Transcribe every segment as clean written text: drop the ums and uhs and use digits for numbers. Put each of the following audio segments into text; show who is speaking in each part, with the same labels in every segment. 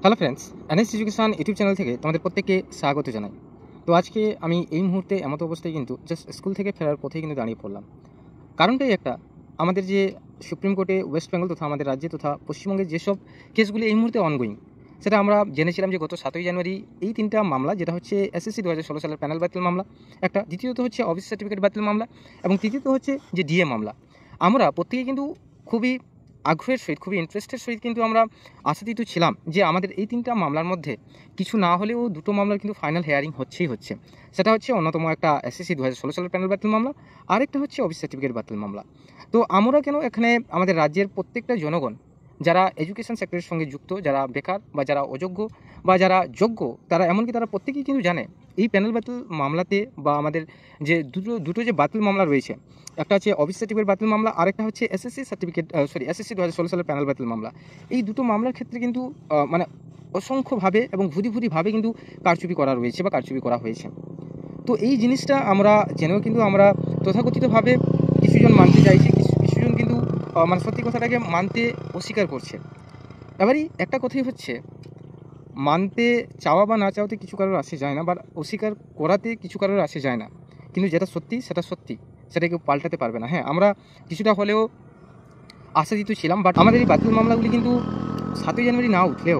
Speaker 1: Hello friends, NS education YouTube channel থেকে তোমাদের প্রত্যেককে স্বাগত জানাই। তো আজকে আমি এই মুহূর্তে এমতো অবস্থায় কিন্তু জাস্ট স্কুল থেকে ফেরার পথেই কিন্তু দাঁড়িয়ে পড়লাম। কারণটাই একটা, আমাদের যে সুপ্রিম কোর্টে ওয়েস্ট বেঙ্গল তথা আমাদের রাজ্যে তথা পশ্চিমবঙ্গের যেসব কেসগুলি এই মুহূর্তে অনগোয়িং, সেটা আমরা জেনেছিলাম যে গত 7ই জানুয়ারি এই তিনটা মামলা, যেটা হচ্ছে এসএসসি 2016 সালের প্যানেল বাতিল মামলা, একটা দ্বিতীয়ত হচ্ছে অফিস সার্টিফিকেট বাতিল মামলা এবং তৃতীয়ত হচ্ছে যে ডিএ মামলা। আমরা প্রত্যেকেই কিন্তু খুবই আগ্রহের সহিত, খুবই ইন্টারেস্টের সহিত কিন্তু আমরা আশাতীত ছিলাম যে আমাদের এই তিনটা মামলার মধ্যে কিছু না হলেও দুটো মামলার কিন্তু ফাইনাল হেয়ারিং হচ্ছে। সেটা হচ্ছে অন্যতম একটা এসএসসি 2016 সালের প্যানেল বাতিল মামলা, আরেকটা হচ্ছে অফিস সার্টিফিকেট বাতিল মামলা। তো আমরা কেন এখানে আমাদের রাজ্যের প্রত্যেকটা জনগণ যারা এডুকেশন সেক্টরের সঙ্গে যুক্ত, যারা বেকার বা যারা অযোগ্য বা যারা যোগ্য, তারা এমনকি তারা প্রত্যেকেই কিন্তু জানে এই প্যানেল বাতিল মামলাতে বা আমাদের যে দুটো যে বাতিল মামলা রয়েছে, একটা হচ্ছে অফিস সার্টিফিকেট বাতিল মামলা, আরেকটা হচ্ছে এসএসসি 2016 সালের প্যানেল বাতিল মামলা। এই দুটো মামলার ক্ষেত্রে কিন্তু মানে অসংখ্যভাবে এবং ভুরি কিন্তু কারচুপি করা রয়েছে বা কারচুপি করা হয়েছে। তো এই জিনিসটা আমরা জেনেও কিন্তু আমরা তথাকথিতভাবে কিছুজন মানতে চাইছি, কিছুজন কিন্তু মানে সত্যি কথাটাকে মানতে অস্বীকার করছে। এবারই একটা কথাই হচ্ছে, মানতে চাওয়া বা না চাওয়াতে কিছু কারোর আসে যায় না, বা অস্বীকার করাতে কিছু কারোর আসে যায় না, কিন্তু যেটা সত্যি সেটা সত্যি, সেটা কেউ পাল্টাতে পারবে না। হ্যাঁ, আমরা কিছুটা হলেও আশাতীত ছিলাম, বাট আমাদের এই বাতিল মামলাগুলি কিন্তু 7ই জানুয়ারি না উঠলেও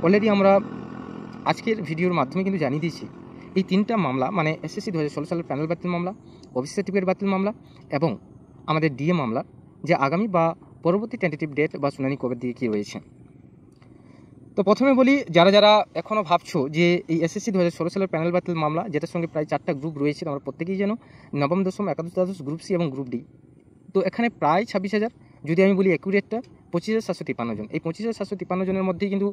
Speaker 1: অলরেডি আমরা আজকের ভিডিওর মাধ্যমে কিন্তু জানিয়ে দিয়েছি এই তিনটা মামলা, মানে এসএসসি 2016 সালের প্যানেল বাতিল মামলা, অফিস সার্টিফিকেট বাতিল মামলা এবং আমাদের ডিএ মামলা, যে আগামী বা পরবর্তী টেন্টেটিভ ডেট বা শুনানি কবে দিয়ে কী রয়েছে। তো প্রথমে বলি, যারা যারা এখনও ভাবছো যে এই এসএসসি 2016 সালের প্যানেল বাতিল মামলা, যেটার সঙ্গে প্রায় 4টা গ্রুপ রয়েছে, আমরা প্রত্যেকেই জানো, নবম দশম একাদশ দ্বাদশ গ্রুপ সি এবং গ্রুপ ডি। তো এখানে প্রায় 26,000, যদি আমি বলি অ্যাকুরেটটা 25,753 জন। এই 25,753 জনের মধ্যেই কিন্তু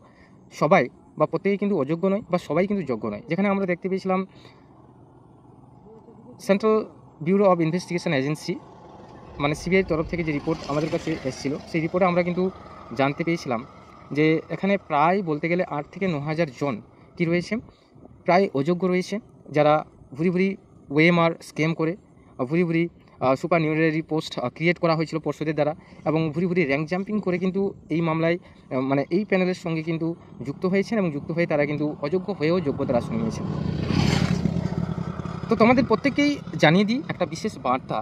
Speaker 1: সবাই বা প্রত্যেকেই কিন্তু অযোগ্য নয় বা সবাই কিন্তু যোগ্য নয়। যেখানে আমরা দেখতে পেয়েছিলাম central bureau of investigation agency, মানে সিবিআইয়ের তরফ থেকে যে রিপোর্ট আমাদের কাছে এসেছিল, সেই রিপোর্টে আমরা কিন্তু জানতে পেয়েছিলাম যে এখানে প্রায় বলতে গেলে 8 থেকে 9,000 জন কী রয়েছে, প্রায় অযোগ্য রয়েছে, যারা ভুরি ওএমআর স্ক্যাম করে ভুরি সুপার নিউমারি পোস্ট ক্রিয়েট করা হয়েছিল পর্ষদের দ্বারা, এবং ভুরি র্যাঙ্ক জাম্পিং করে কিন্তু এই মামলায় মানে এই প্যানেলের সঙ্গে কিন্তু যুক্ত হয়েছেন এবং যুক্ত হয়ে তারা কিন্তু অযোগ্য হয়েও যোগ্যতার আসন নিয়েছেন। তো তোমাদের প্রত্যেককেই জানিয়ে দিই একটা বিশেষ বার্তা,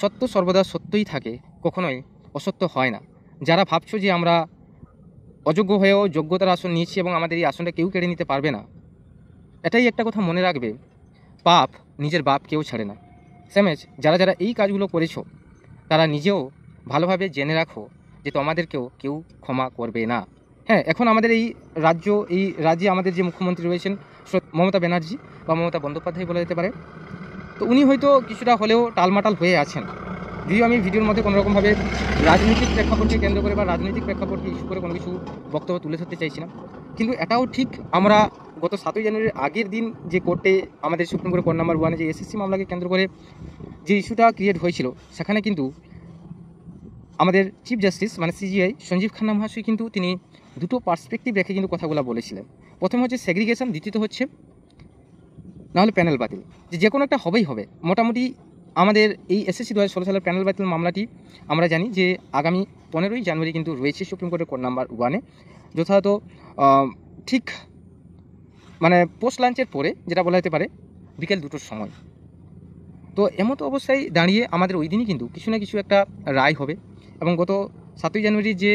Speaker 1: সত্য সর্বদা সত্যই থাকে, কখনোই অসত্য হয় না। যারা ভাবছো যে আমরা অযোগ্য হয়েও যোগ্যতার আসন নিয়েছি এবং আমাদের এই আসনটা কেউ কেড়ে নিতে পারবে না, এটাই একটা কথা মনে রাখবে, পাপ নিজের বাপ কেউ ছাড়ে না। স্যামেজ, যারা যারা এই কাজগুলো করেছো তারা নিজেও ভালোভাবে জেনে রাখো যে তোমাদেরকেও কেউ ক্ষমা করবে না। হ্যাঁ, এখন আমাদের এই রাজ্যে আমাদের যে মুখ্যমন্ত্রী রয়েছেন মমতা ব্যানার্জি বা মমতা বন্দ্যোপাধ্যায় বলা যেতে পারে, তো উনি হয়তো কিছুটা হলেও টালমাটাল হয়ে আছেন। যদিও আমি ভিডিওর মধ্যে কোনোরকমভাবে রাজনৈতিক প্রেক্ষাপটকে কেন্দ্র করে বা রাজনৈতিক প্রেক্ষাপটকে ইস্যু করে কোনো কিছু বক্তব্য তুলে ধরতে চাইছি না, কিন্তু এটাও ঠিক, আমরা গত 7ই জানুয়ারির আগের দিন যে কোর্টে আমাদের সুপ্রিম কোর্ট নাম্বার 1 যে এসএসসি মামলাকে কেন্দ্র করে যে ইস্যুটা ক্রিয়েট হয়েছিল, সেখানে কিন্তু আমাদের চিফ জাস্টিস মানে সিজিআই সঞ্জীব খান্না মহাশয় কিন্তু তিনি দুটো পার্সপেক্টিভ রেখে কিন্তু কথাগুলো বলেছিলেন। প্রথম হচ্ছে সেগ্রিগেশন, দ্বিতীয়ত হচ্ছে নাহলে প্যানেল বাতিল, যে কোনো একটা হবেই হবে। মোটামুটি আমাদের এই এসএসসি 2016 সালের প্যানেল বাতিল মামলাটি আমরা জানি যে আগামী 15ই জানুয়ারি কিন্তু রয়েছে সুপ্রিম কোর্টের কোর্ট নাম্বার 1-এ, যথাযথ ঠিক মানে পোস্ট লাঞ্চের পরে, যেটা বলা যেতে পারে বিকেল 2টোর সময়। তো এমতো অবস্থায় দাঁড়িয়ে আমাদের ওই দিনই কিন্তু কিছু না কিছু একটা রায় হবে, এবং গত 7ই জানুয়ারি যে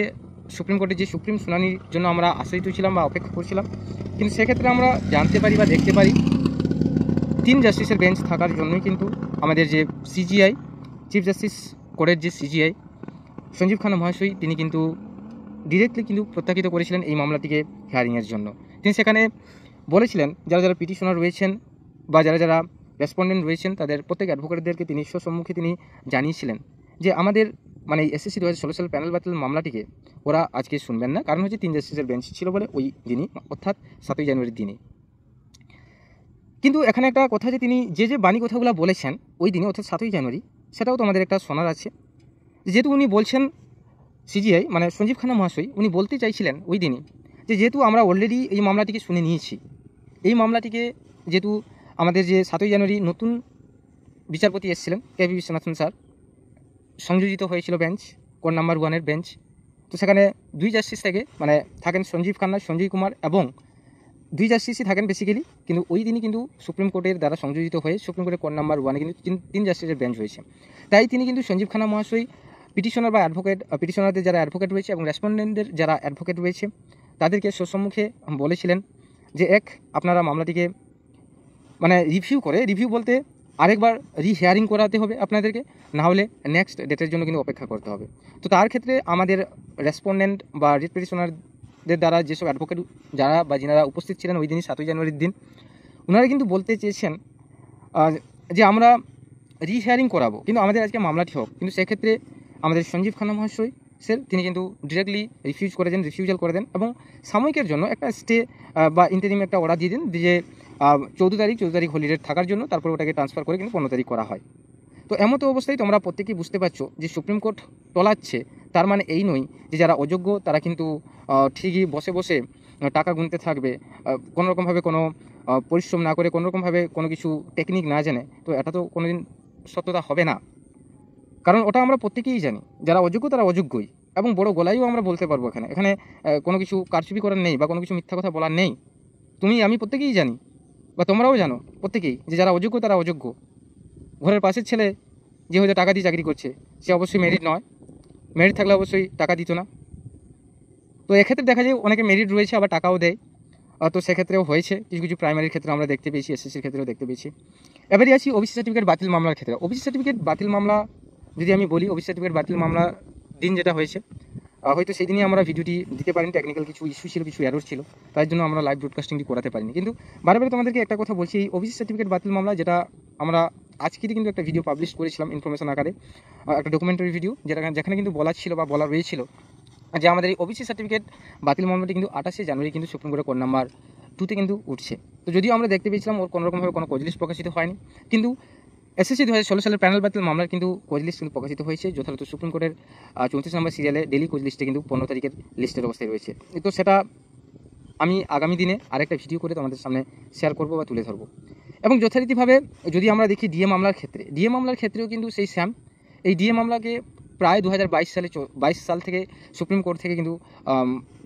Speaker 1: সুপ্রিম কোর্টের যে সুপ্রিম শুনানির জন্য আমরা আশায়িত ছিলাম বা অপেক্ষা করছিলাম, কিন্তু সেক্ষেত্রে আমরা জানতে পারি বা দেখতে পারি 3 জাস্টিসের বেঞ্চ থাকার জন্যই কিন্তু আমাদের যে সিজিআই চিফ জাস্টিস কোর্টের যে সিজিআই সঞ্জীব খান্না মহাশয়, তিনি কিন্তু ডিরেক্টলি কিন্তু প্রত্যাখ্যাত করেছিলেন এই মামলাটিকে হিয়ারিংয়ের জন্য। তিনি সেখানে বলেছিলেন যারা যারা পিটিশনার রয়েছেন বা যারা যারা রেসপন্ডেন্ট রয়েছেন, তাদের প্রত্যেক অ্যাডভোকেটদেরকে তিনি সম্মুখে তিনি জানিয়েছিলেন যে আমাদের মানে এই এসএসসি 2016 সালের প্যানেল বাতিল মামলাটিকে ওরা আজকে শুনবেন না, কারণ হচ্ছে 3 জাস্টিসের বেঞ্চ ছিল বলে ওই দিনই, অর্থাৎ 7ই জানুয়ারির দিনই। কিন্তু এখানে একটা কথা, যে তিনি যে বাণী কথাগুলো বলেছেন ওই দিনে অর্থাৎ 7ই জানুয়ারি, সেটাও তো আমাদের একটা শোনার আছে। যেহেতু উনি বলছেন সিজিআই মানে সঞ্জীব খান্না মহাশয়, উনি বলতে চাইছিলেন ওই দিনই যে যেহেতু আমরা অলরেডি এই মামলাটিকে শুনে নিয়েছি, এই মামলাটিকে যেহেতু আমাদের যে 7ই জানুয়ারি নতুন বিচারপতি এসেছিলেন কেভি বিশ্বনাথন স্যার, সংযোজিত হয়েছিল বেঞ্চ, কোর্ট নাম্বার 1-এর বেঞ্চ, তো সেখানে 2 জাস্টিস থেকে মানে থাকেন সঞ্জীব খান্না, সঞ্জয় কুমার এবং 2 জাস্টিসই থাকেন বেসিক্যালি। কিন্তু ওই দিনই কিন্তু সুপ্রিম কোর্টের দ্বারা সংযোজিত হয়ে সুপ্রিম কোর্টের কোর্ট নাম্বার 1-এ কিন্তু 3 জাস্টিসের বেঞ্চ হয়েছে। তাই তিনি কিন্তু সঞ্জীব খান্না মহাশয় পিটিশনার বা অ্যাডভোকেট, পিটিশনারদের যারা অ্যাডভোকেট রয়েছে এবং রেসপন্ডেন্টদের যারা অ্যাডভোকেট রয়েছে তাদেরকে সম্মুখে বলেছিলেন যে আপনারা মামলাটিকে মানে রিভিউ বলতে আরেকবার রিহিয়ারিং করাতে হবে আপনাদেরকে, না হলে নেক্সট ডেটের জন্য কিন্তু অপেক্ষা করতে হবে। তো তার ক্ষেত্রে আমাদের রেসপন্ডেন্ট বা রিট পিটিশনারদের দ্বারা যেসব অ্যাডভোকেট যারা বা যিনারা উপস্থিত ছিলেন ওই দিনই 7 জানুয়ারির দিন, ওনারা কিন্তু বলতে চেয়েছেন যে আমরা রিহিয়ারিং করাবো, কিন্তু আমাদের আজকে মামলাটি হোক। কিন্তু সেক্ষেত্রে আমাদের সঞ্জীব খান্না মহাশয় স্যার তিনি কিন্তু ডিরেক্টলি রিফিউজাল করে দেন এবং সাময়িকের জন্য একটা স্টে বা ইন্টারিম একটা অর্ডার দিয়ে দেন যে 14 তারিখ হলিডে থাকার জন্য, তারপর ওটাকে ট্রান্সফার করে কিন্তু 15 তারিখ করা হয়। তো এমতো অবস্থায় তোমরা প্রত্যেকেই বুঝতে পারছো যে সুপ্রিম কোর্ট টলাচ্ছে, তার মানে এই নয় যে যারা অযোগ্য তারা কিন্তু ঠিকই বসে বসে টাকা গুনতে থাকবে, কোনোরকমভাবে কোনো পরিশ্রম না করে, কোনোরকমভাবে কোনো কিছু টেকনিক না জানে। তো এটা তো কোনোদিন সত্যতা হবে না, কারণ ওটা আমরা প্রত্যেকেই জানি যারা অযোগ্য তারা অযোগ্যই, এবং বড় গলায়ও আমরা বলতে পারবো এখানে কোনো কিছু কারচুপি করার নেই বা কোনো কিছু মিথ্যা কথা বলার নেই। তুমি আমি প্রত্যেকেই জানি বা তোমরাও জানো প্রত্যেকেই যে যারা অযোগ্য তারা অযোগ্য। ঘরের পাশের ছেলে যে হয়তো টাকা দিয়ে চাকরি করছে সে অবশ্যই মেরিট নয়, মেরিট থাকলে অবশ্যই টাকা দিত না। তো এক্ষেত্রে দেখা যায় অনেকে মেরিট রয়েছে আবার টাকাও দেয়, তো সেক্ষেত্রেও হয়েছে কিছু কিছু প্রাইমারির ক্ষেত্রে আমরা দেখতে পেয়েছি, এসএসসির ক্ষেত্রেও দেখতে পেয়েছি। এবারে আসি ওবিসি সার্টিফিকেট বাতিল মামলার ক্ষেত্রে। ওবিসি সার্টিফিকেট বাতিল মামলা যদি আমি বলি, ওবিসি সার্টিফিকেট বাতিল মামলা দিন যেটা হয়েছে, হয়তো সেই দিনই আমরা ভিডিওটি দিতে পারিনি, টেকনিক্যাল কিছু ইস্যু ছিল, কিছু এরর ছিল, তার জন্য আমরা লাইভ ব্রডকাস্টিংটি করাতে পারিনি। কিন্তু বারে তোমাদেরকে একটা কথা বলছি, এই ওবিসি সার্টিফিকেট বাতিল মামলা যেটা আমরা আজকেরই কিন্তু একটা ভিডিও পাবলিশ করেছিলাম ইনফরমেশন আকারে, একটা ডকুমেন্টারি ভিডিও যেখানে কিন্তু বলা ছিল বা বলা রয়েছিল যে আমাদের এই ওবিসি সার্টিফিকেট বাতিল মামলাটি কিন্তু 28 জানুয়ারি কিন্তু সুপ্রিম কোর্টের কোর্ট নাম্বার 2-তে কিন্তু উঠছে। তো যদিও আমরা দেখতে পেয়েছিলাম ওর কোনোরকমভাবে কোনো কজ লিস্ট প্রকাশিত হয়নি, কিন্তু এসএসসি 2016 সালের প্যানেল বাতিল মামলার কিন্তু কোজ লিস্ট কিন্তু প্রকাশিত হয়েছে যথাযথ সুপ্রিম কোর্টের 34 নম্বর সিরিয়ালে ডেলি কোজ লিস্টে কিন্তু 15 তারিখের লিস্টের অবস্থায় রয়েছে। তো সেটা আমি আগামী দিনে আরেকটা ভিডিও করে তোমাদের সামনে শেয়ার করবো বা তুলে ধরবো। এবং যথারীতিভাবে যদি আমরা দেখি ডিএ মামলার ক্ষেত্রেও কিন্তু সেই স্যাম এই ডিএ মামলাকে প্রায় 2022 সাল থেকে সুপ্রিম কোর্ট থেকে কিন্তু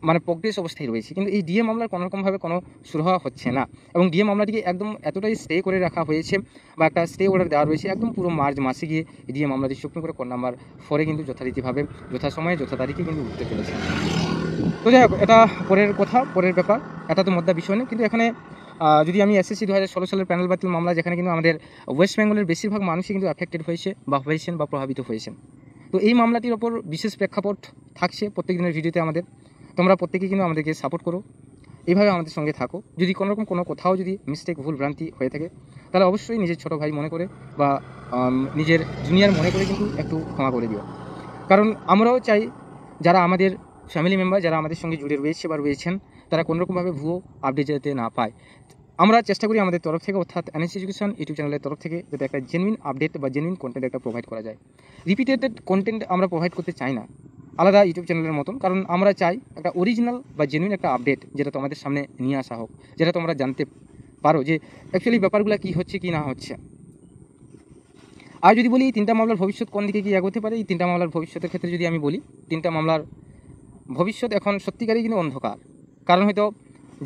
Speaker 1: মানে প্রোগ্রেস অবস্থায় রয়েছে, কিন্তু এই ডিএ মামলার কোনোরকমভাবে কোনো সুরাহা হচ্ছে না। এবং ডিএ মামলাটিকে একদম এতটাই স্টে করে রাখা হয়েছে বা একটা স্টে অর্ডার দেওয়া রয়েছে একদম পুরো মার্চ মাসে গিয়ে এই ডিএ মামলাটি সুপ্রিম কোর্টের কোর্ট নাম্বার 4-এ কিন্তু যথারীতিভাবে যথাসময়ে যথা তারিখে কিন্তু উঠতে চলেছে। তো যাই হোক, এটা পরের কথা, পরের ব্যাপার, এটা তো মুদ্রা বিষয় নেই। কিন্তু এখানে যদি আমি এসএসসি 2016 সালের প্যানেল বাতিল মামলা, যেখানে কিন্তু আমাদের ওয়েস্ট বেঙ্গলের বেশিরভাগ মানুষই কিন্তু অ্যাফেক্টেড হয়েছে বা প্রভাবিত হয়েছেন, তো এই মামলাটির ওপর বিশেষ প্রেক্ষাপট থাকছে প্রত্যেক দিনের ভিডিওতে আমাদের। তোমরা প্রত্যেকেই কিন্তু আমাদেরকে সাপোর্ট করো, এইভাবে আমাদের সঙ্গে থাকো। যদি কোনোরকম কোনো কোথাও যদি মিস্টেক ভুল ভ্রান্তি হয়ে থাকে তাহলে অবশ্যই নিজের ছোটো ভাই মনে করে বা নিজের জুনিয়র মনে করে কিন্তু একটু ক্ষমা করে দিও, কারণ আমরাও চাই যারা আমাদের ফ্যামিলি মেম্বার যারা আমাদের সঙ্গে জুড়ে রয়েছে বা রয়েছেন তারা কোনোরকমভাবে ভুয়ো আপডেট যাতে না পায়। আমরা চেষ্টা করি আমাদের তরফ থেকে, অর্থাৎ এনএসসি এডুকেশন ইউটিউব চ্যানেলের তরফ থেকে, যাতে একটা জেনুইন আপডেট বা জেনুইন কন্টেন্ট একটা প্রোভাইড করা যায়। রিপিটেড কন্টেন্ট আমরা প্রোভাইড করতে চাই না আলাদা ইউটিউব চ্যানেলের মতন, কারণ আমরা চাই একটা অরিজিনাল বা জেনুইন একটা আপডেট যেটা তোমাদের সামনে নিয়ে আসা হোক, যেটা তোমরা জানতে পারো যে অ্যাকচুয়ালি ব্যাপারগুলো কী হচ্ছে কি না হচ্ছে। আর যদি বলি 3টা মামলার ভবিষ্যৎ কোন দিকে কি এগোতে পারে, এই 3টা মামলার ভবিষ্যতের ক্ষেত্রে যদি আমি বলি, 3টা মামলার ভবিষ্যৎ এখন সত্যিকারই কিন্তু অন্ধকার। কারণ হয়তো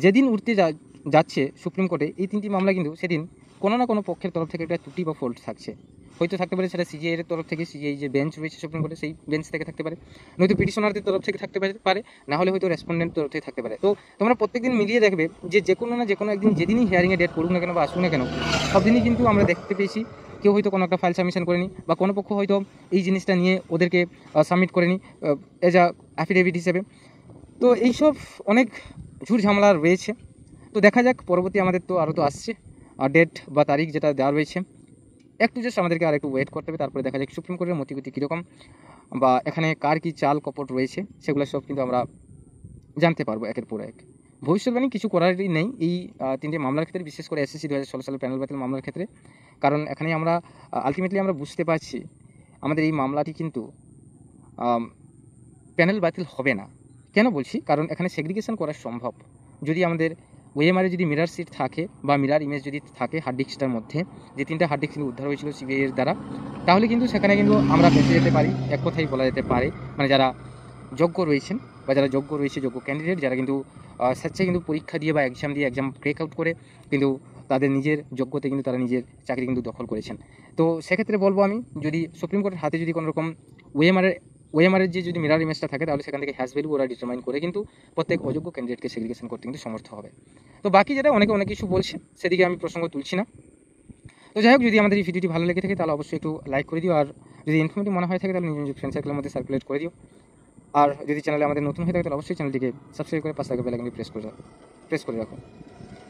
Speaker 1: যেদিন উঠতে যাচ্ছে সুপ্রিম কোর্টে এই 3টি মামলা, কিন্তু সেদিন কোনো না কোনো পক্ষের তরফ থেকে একটা ত্রুটি বা ফল্ট থাকছে। হয়তো থাকতে পারে সেটা সিজিআই এর তরফ থেকে, সিজিআই যে বেঞ্চ রয়েছে সুপ্রিম কোর্টে সেই বেঞ্চ থেকে থাকতে পারে, নয়তো পিটিশনারদের তরফ থেকে থাকতে পারে, না হলে হয়তো রেসপন্ডেন্ট তরফ থেকে থাকতে পারে। তো তোমরা প্রত্যেকদিন মিলিয়ে দেখবে যে কোনো একদিন যেদিনই হিয়ারিংয়ে ডেট পড়ুক না কেন বা আসুক না কেন, সব দিনই কিন্তু আমরা দেখতে পেয়েছি কেউ হয়তো কোনো একটা ফাইল সাবমিশন করেনি বা কোনো পক্ষ হয়তো এই জিনিসটা নিয়ে ওদেরকে সাবমিট করেনি এজ আ অ্যাফিডেভিট হিসেবে। তো এইসব অনেক ঝুট ঝামেলা রয়েছে। তো দেখা যাক পরবর্তী আমাদের তো আরও তো আসছে ডেট বা তারিখ যেটা দেওয়া রয়েছে, একটু জাস্ট আমাদেরকে আর একটু ওয়েট করতে হবে। তারপরে দেখা যাক সুপ্রিম কোর্টের মতিগতি কীরকম বা এখানে কার কী চাল কপট রয়েছে, সেগুলো সব কিন্তু আমরা জানতে পারবো একের পর এক। ভবিষ্যৎবাণী কিছু করারই নেই এই 3টে মামলার ক্ষেত্রে, বিশেষ করে এসএসসি 2016 সালের প্যানেল বাতিল মামলার ক্ষেত্রে, কারণ এখানে আমরা আলটিমেটলি আমরা বুঝতে পারছি আমাদের এই মামলাটি কিন্তু প্যানেল বাতিল হবে না। কেন বলছি, কারণ এখানে সেগ্রিগেশন করা সম্ভব। যদি আমাদের ওএমআরে যদি মিরার সিট থাকে বা মিরার ইমেজ যদি থাকে হার্ড ডিস্কটার মধ্যে, যে 3টা হার্ড ডিস্ক কিন্তু উদ্ধার হয়েছিল সিবিআই এর দ্বারা, তাহলে কিন্তু সেখানে কিন্তু আমরা বেঁচে যেতে পারি, এক কথাই বলা যেতে পারে। মানে যারা যোগ্য রয়েছেন বা যারা যোগ্য রয়েছে, যোগ্য ক্যান্ডিডেট, যারা কিন্তু স্বেচ্ছায় কিন্তু পরীক্ষা দিয়ে বা এক্সাম ক্র্যাক আউট করে কিন্তু তাদের নিজের যোগ্যতায় কিন্তু তারা নিজের চাকরি কিন্তু দখল করেছেন। তো সেক্ষেত্রে বলবো আমি, যদি সুপ্রিম কোর্টের হাতে যদি কোনো রকম ওএমআরের যে যদি মিরার ইমেজটা থাকে, তাহলে সেখান থেকে হ্যাশ ভ্যালু ওরা ডিটারমাইন করে কিন্তু প্রত্যেক অযোগ্য ক্যান্ডিডেটকে সেগ্রিগেশন করতে কিন্তু সমর্থ হবে। তো বাকি যেটা অনেকে অনেক কিছু বলছে, সেদিকে আমি প্রসঙ্গ তুলছি না। তো যাই হোক, যদি আমাদের এই ভিডিওটি ভালো লেগে থাকে তাহলে অবশ্যই একটু লাইক করে দিও, আর যদি ইনফরমেটিভ মনে হয় থাকে তাহলে নিজের ফ্রেন্ড সার্কেলের মধ্যে সার্কুলেট করে দিও। আর যদি চ্যানেলে আমাদের নতুন হয়ে থাকে তাহলে অবশ্যই চ্যানেলটিকে সাবস্ক্রাইব করে পাশে থাকা বেল আইকনটি প্রেস করে রাখো।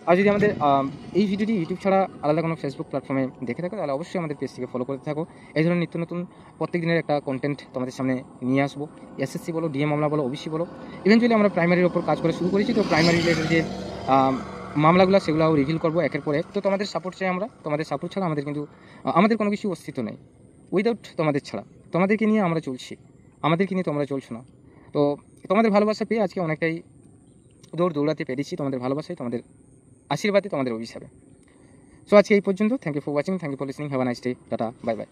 Speaker 1: আর যদি আমাদের এই ভিডিওটি ইউটিউব ছাড়া আলাদা কোনো ফেসবুক প্ল্যাটফর্মে দেখে থাকো তাহলে অবশ্যই আমাদের পেজটিকে ফলো করতে থাকো। এই ধরনের নিত্য নতুন প্রত্যেক দিনের একটা কন্টেন্ট তোমাদের সামনে নিয়ে আসবো। এসএসসি বলো, ডিএ মামলা বলো, ওবিসি বলো, ইভেনচুয়ালি আমরা প্রাইমারির ওপর কাজ করে শুরু করেছি। তো প্রাইমারি রিলেটেড যে মামলাগুলো সেগুলোও রিভিল করবো একের পর এক। তো তোমাদের সাপোর্ট চাই আমরা, তোমাদের সাপোর্ট ছাড়া আমাদের কিন্তু আমাদের কোনো কিছু অস্তিত্ব নেই। উইদাউট তোমাদের ছাড়া, তোমাদেরকে নিয়ে আমরা চলছি, আমাদেরকে নিয়ে তোমরা চলছো না। তো তোমাদের ভালোবাসা পেয়ে আজকে অনেকটাই দৌড়াতে পেরেছি, তোমাদের ভালোবাসায়, তোমাদের আশীর্বাদে, তোমাদের অভিশাপে। সো আজকে এই পর্যন্ত। Thank you for watching, thank you for listening, have a nice day, tata, bye by.